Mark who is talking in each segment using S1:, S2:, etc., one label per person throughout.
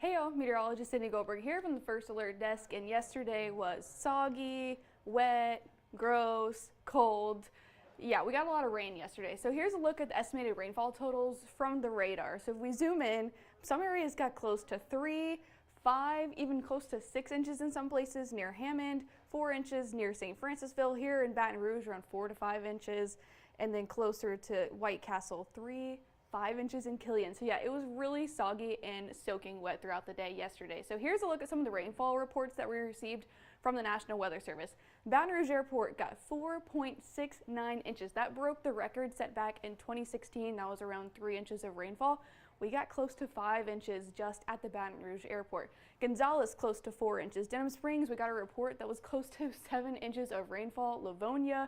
S1: Heyo, meteorologist Sydney Goldberg here from the First Alert Desk, and yesterday was soggy, wet, gross, cold. Yeah, we got a lot of rain yesterday. So here's a look at the estimated rainfall totals from the radar. So if we zoom in, some areas got close to 3, 5, even close to 6 inches in some places near Hammond, 4 inches near St. Francisville. Here in Baton Rouge, around 4 to 5 inches, and then closer to White Castle, 3, 5 inches in Killian. So yeah, it was really soggy and soaking wet throughout the day yesterday. So here's a look at some of the rainfall reports that we received from the National Weather Service. Baton Rouge Airport got 4.69 inches. That broke the record set back in 2016. That was around 3 inches of rainfall. We got close to 5 inches just at the Baton Rouge Airport. Gonzales close to 4 inches. Denham Springs, we got a report that was close to 7 inches of rainfall. Livonia,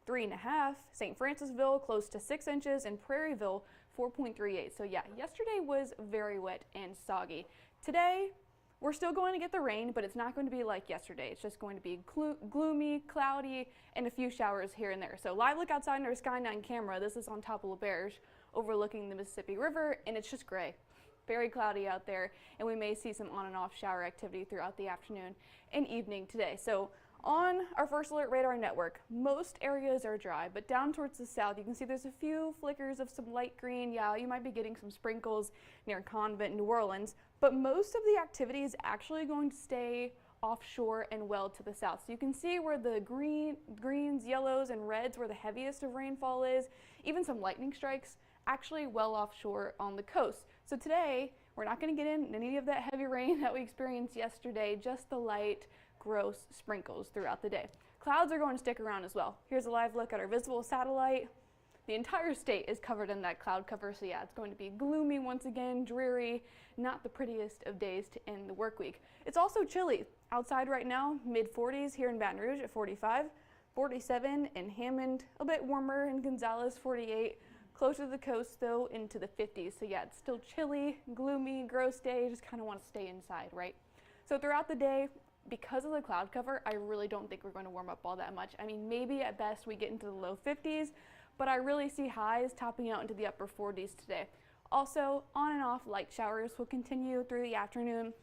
S1: 3.5, St. Francisville close to 6 inches, and Prairieville 4.38. So yeah, yesterday was very wet and soggy. Today, we're still going to get the rain, but it's not going to be like yesterday. It's just going to be gloomy, cloudy, and a few showers here and there. So live look outside in our Sky 9 camera. This is on top of LaBerge, overlooking the Mississippi River, and it's just gray. Very cloudy out there, and we may see some on and off shower activity throughout the afternoon and evening today. So on our First Alert radar network, most areas are dry, but down towards the south, you can see there's a few flickers of some light green. Yeah, you might be getting some sprinkles near Convent, New Orleans, but most of the activity is actually going to stay offshore and well to the south. So you can see where the greens, yellows, and reds, where the heaviest of rainfall is, even some lightning strikes, actually well offshore on the coast. So today, we're not going to get in any of that heavy rain that we experienced yesterday, just the light, gross sprinkles throughout the day. Clouds are going to stick around as well. Here's a live look at our visible satellite. The entire state is covered in that cloud cover, so yeah, it's going to be gloomy once again, dreary, not the prettiest of days to end the work week. It's also chilly outside right now, mid-40s here in Baton Rouge at 45, 47 in Hammond, a bit warmer in Gonzales, 48. Closer to the coast though, into the 50s. So yeah, it's still chilly, gloomy, gross day. You just kind of want to stay inside, right? So throughout the day, because of the cloud cover, I really don't think we're going to warm up all that much. I mean, maybe at best we get into the low 50s, but I really see highs topping out into the upper 40s today. Also, on and off light showers will continue through the afternoon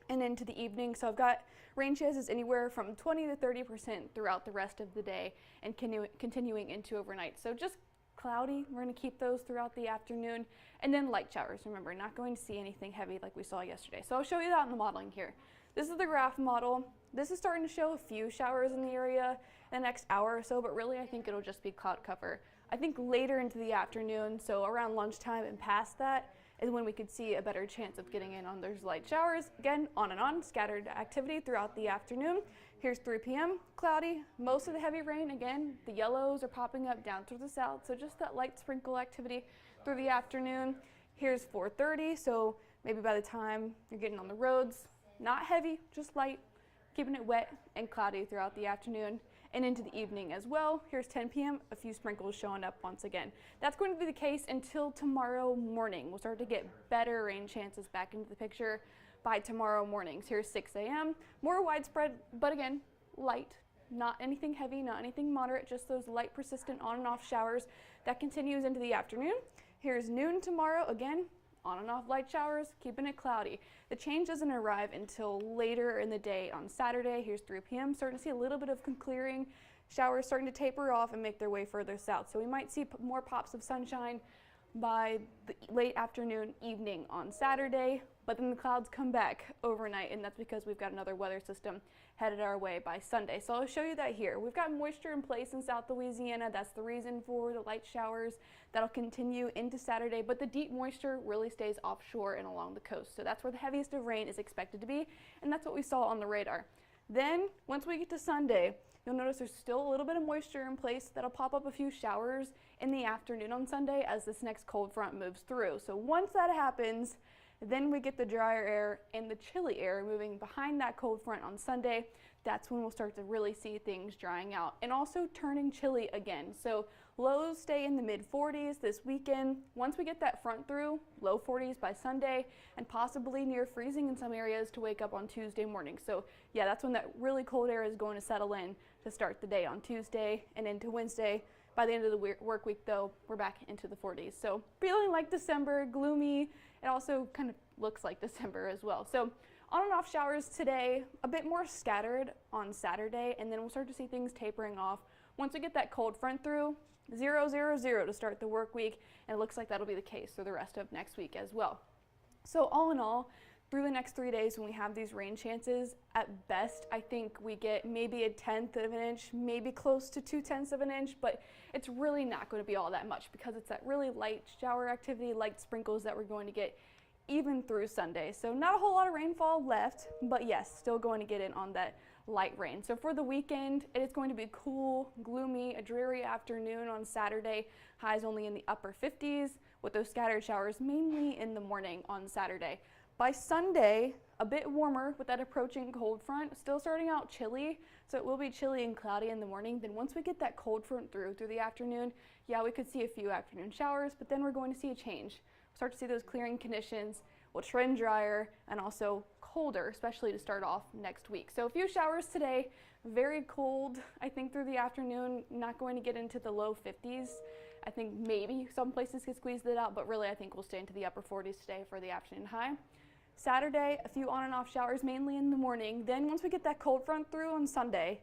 S1: and into the evening. So I've got rain chances anywhere from 20 to 30% throughout the rest of the day and continuing into overnight. So just cloudy, we're going to keep those throughout the afternoon, and then light showers. Remember, not going to see anything heavy like we saw yesterday. So I'll show you that in the modeling here. This is the graph model. This is starting to show a few showers in the area in the next hour or so, but really I think it'll just be cloud cover. I think later into the afternoon, so around lunchtime and past that, is when we could see a better chance of getting in on those light showers. Again, on and on, scattered activity throughout the afternoon. Here's 3 p.m., cloudy. Most of the heavy rain, again, the yellows are popping up down to the south, so just that light sprinkle activity through the afternoon. Here's 4:30, so maybe by the time you're getting on the roads, not heavy, just light, keeping it wet and cloudy throughout the afternoon and into the evening as well. Here's 10 p.m., a few sprinkles showing up once again. That's going to be the case until tomorrow morning. We'll start to get better rain chances back into the picture by tomorrow mornings. Here's 6 a.m., more widespread, but again, light. Not anything heavy, not anything moderate, just those light persistent on and off showers that continues into the afternoon. Here's noon tomorrow, again, on and off light showers, keeping it cloudy. The change doesn't arrive until later in the day on Saturday. Here's 3 p.m. Starting to see a little bit of clearing. Showers starting to taper off and make their way further south. So we might see more pops of sunshine by the late afternoon, evening on Saturday, but then the clouds come back overnight, and that's because we've got another weather system headed our way by Sunday. So I'll show you that here. We've got moisture in place in South Louisiana. That's the reason for the light showers that'll continue into Saturday, but the deep moisture really stays offshore and along the coast. So that's where the heaviest of rain is expected to be, and that's what we saw on the radar. Then, once we get to Sunday, you'll notice there's still a little bit of moisture in place that'll pop up a few showers in the afternoon on Sunday as this next cold front moves through. So once that happens, then we get the drier air and the chilly air moving behind that cold front on Sunday. That's when we'll start to really see things drying out and also turning chilly again. So lows stay in the mid 40s this weekend. Once we get that front through, low 40s by Sunday and possibly near freezing in some areas to wake up on Tuesday morning. So yeah, that's when that really cold air is going to settle in to start the day on Tuesday and into Wednesday. By the end of the work week though, we're back into the 40s. So feeling like December, gloomy. It also kind of looks like December as well. So on and off showers today, a bit more scattered on Saturday, and then we'll start to see things tapering off. Once we get that cold front through, 0, 0, 0 to start the work week, and it looks like that'll be the case for the rest of next week as well. So all in all, through the next 3 days when we have these rain chances, at best I think we get maybe 1/10 of an inch, maybe close to 2/10 of an inch, but it's really not going to be all that much because it's that really light shower activity, light sprinkles that we're going to get even through Sunday. So not a whole lot of rainfall left, but yes, still going to get in on that light rain. So for the weekend, it is going to be cool, gloomy, a dreary afternoon on Saturday. Highs only in the upper 50s with those scattered showers mainly in the morning on Saturday. By Sunday, a bit warmer with that approaching cold front, still starting out chilly, so it will be chilly and cloudy in the morning. Then once we get that cold front through the afternoon, yeah, we could see a few afternoon showers, but then we're going to see a change. Start to see those clearing conditions, will trend drier and also colder, especially to start off next week. So a few showers today, very cold, I think through the afternoon, not going to get into the low 50s. I think maybe some places could squeeze that out, but really I think we'll stay into the upper 40s today for the afternoon high. Saturday, a few on and off showers, mainly in the morning. Then once we get that cold front through on Sunday,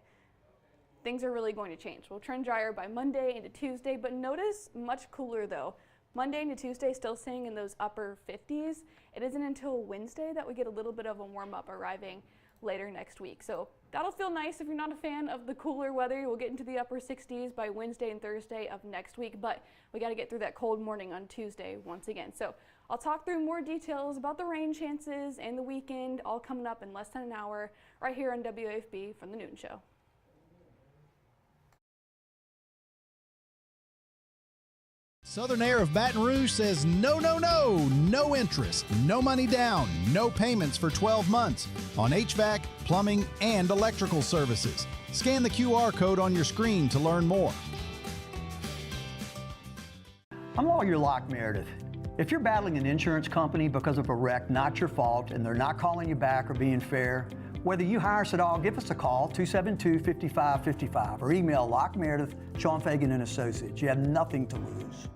S1: things are really going to change. We'll trend drier by Monday into Tuesday, but notice much cooler though. Monday into Tuesday, still staying in those upper 50s. It isn't until Wednesday that we get a little bit of a warm up arriving later next week. So that'll feel nice if you're not a fan of the cooler weather. We'll get into the upper 60s by Wednesday and Thursday of next week, but we got to get through that cold morning on Tuesday once again. So I'll talk through more details about the rain chances and the weekend, all coming up in less than an hour right here on WAFB from the Noon Show.
S2: Southern Air of Baton Rouge says no, no, no, no interest, no money down, no payments for 12 months on HVAC, plumbing, and electrical services. Scan the QR code on your screen to learn more.
S3: I'm Lawyer Locke Meredith. If you're battling an insurance company because of a wreck not your fault and they're not calling you back or being fair, whether you hire us at all, give us a call, 272-5555, or email Locke Meredith, Sean Fagan and Associates. You have nothing to lose.